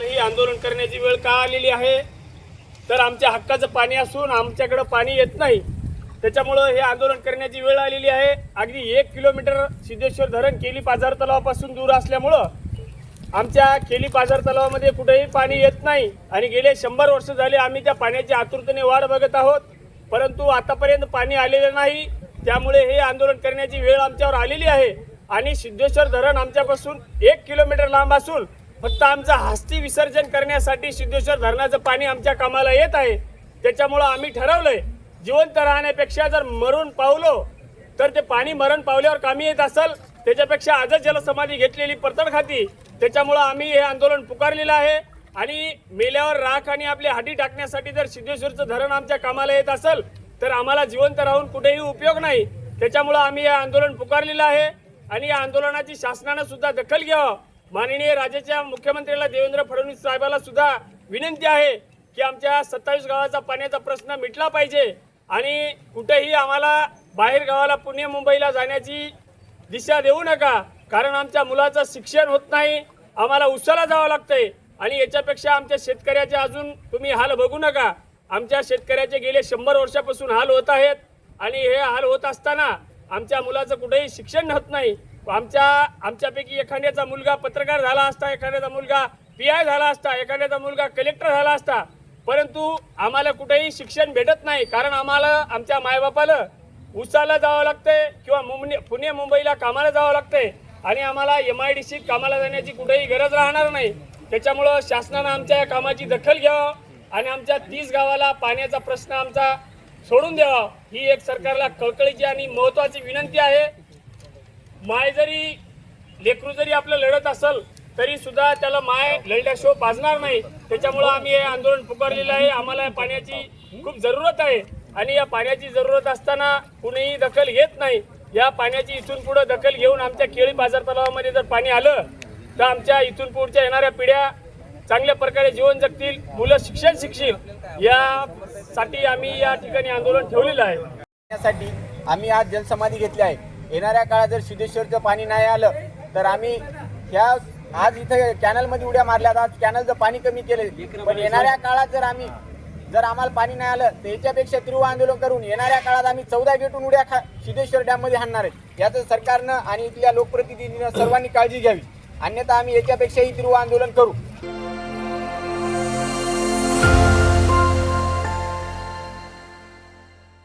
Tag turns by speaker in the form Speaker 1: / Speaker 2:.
Speaker 1: ही आंदोलन करण्याची वेळ का आलेली आहे तर आमच्या हक्काचं पाणी असून आमच्याकडे पाणी येत नाही, त्याच्यामुळं हे आंदोलन करण्याची वेळ आलेली आहे। अगदी 1 किलोमीटर सिद्धेश्वर धरण केली पाझर तलावापासून दूर असल्यामुळं आमच्या केली पाझर तलावामध्ये कुठेही पाणी येत नाही आणि गेले 100 वर्ष झाले आम्ही त्या पाण्याची आतुरतेने वाट बघत आहोत, परंतु आतापर्यंत पाणी आलेलं नाही। त्यामुळे हे आंदोलन करण्याची वेळ आमच्यावर आलेली आहे आणि सिद्धेश्वर धरण आमच्यापासून 1 किलोमीटर लांब असून फक्त आमचं हस्ती विसर्जन करण्यासाठी सिद्धेश्वर धरणाचं पाणी आमच्या कामाला येत आहे। त्याच्यामुळं आम्ही ठरवलंय जिवंत राहण्यापेक्षा जर मरून पावलो तर ते पाणी मरण पावल्यावर कामी येत असेल त्याच्यापेक्षा आजच जलसमाधी घेतलेली परतड खाती। त्याच्यामुळं आम्ही हे आंदोलन पुकारलेलं आहे आणि मेल्यावर राख आणि आपली हाटी टाकण्यासाठी जर सिद्धेश्वरचं धरण आमच्या कामाला येत असेल तर आम्हाला जिवंत राहून कुठेही उपयोग नाही। त्याच्यामुळं आम्ही हे आंदोलन पुकारलेलं आहे आणि या आंदोलनाची शासनानं सुद्धा दखल घ्यावं। माननीय राज्याच्या मुख्यमंत्र्याला देवेंद्र फडणवीस साहेबाला सुद्धा विनंती आहे की आमच्या 27 गावाचा पाण्याचा प्रश्न मिटला पाहिजे आणि कुठेही आम्हाला बाहेर गावाला पुणे मुंबईला जाण्याची दिशा देऊ नका, कारण आमच्या मुलाचं शिक्षण होत नाही, आम्हाला उसाला जावं लागतंय आणि याच्यापेक्षा आमच्या शेतकऱ्याचे अजून तुम्ही हाल बघू नका। आमच्या शेतकऱ्याचे गेले 100 वर्षापासून हाल होत आहेत आणि हे हाल होत असताना आमच्या मुलाचं कुठेही शिक्षण होत नाही। आमच्यापैकी एखाद्याचा मुलगा पत्रकार झाला असता, एखाद्याचा मुलगा PI झाला असता, एखाद्याचा मुलगा कलेक्टर झाला असता, परंतु आम्हाला कुठेही शिक्षण भेटत नाही, कारण आम्हाला आमच्या मायबापाला उसाला जावं लागतंय किंवा पुणे मुंबईला कामाला जावं लागतंय आणि आम्हाला MIDC कामाला जाण्याची कुठेही गरज राहणार नाही। त्याच्यामुळं शासनानं आमच्या या कामाची दखल घ्यावं आणि आमच्या 30 गावाला पाण्याचा प्रश्न आमचा सोडून द्यावा, ही एक सरकारला कळकळीची आणि महत्त्वाची विनंती आहे। माय जरी लेकरू जरी आपलं लढत असेल तरी सुद्धा त्याला माय लढल्याशिवाय पाजणार नाही। त्याच्यामुळं आम्ही हे आंदोलन पुकारलेलं आहे। आम्हाला पाण्याची खूप जरूरत आहे आणि या पाण्याची जरूरत असताना कुणीही दखल घेत नाही। या पाण्याची इथून पुढे दखल घेऊन आमच्या केळी बाजार तलावामध्ये जर पाणी आलं तर आमच्या इथून पुढच्या येणाऱ्या पिढ्या चांगल्या प्रकारे जीवन जगतील, मुलं शिक्षण शिकतील, यासाठी आम्ही या ठिकाणी आंदोलन ठेवलेलं आहे।
Speaker 2: यासाठी आम्ही आज जलसमाधी घेतली आहे। येणाऱ्या काळात जर सिद्धेश्वरचं पाणी नाही आलं तर आम्ही आज इथं कॅनलमध्ये उड्या मारल्यात, आज कॅनलचं पाणी कमी केलं, पण येणाऱ्या काळात जर आम्हाला पाणी नाही आलं तर याच्यापेक्षा तीव्र आंदोलन करून येणाऱ्या काळात आम्ही 14 गेटून उड्या सिद्धेश्वर डॅममध्ये हाणणार आहे। याचं सरकारनं आणि इथल्या लोकप्रतिनिधींनी सर्वांनी काळजी घ्यावी, अन्यथा आम्ही याच्यापेक्षाही तीव्र आंदोलन करू।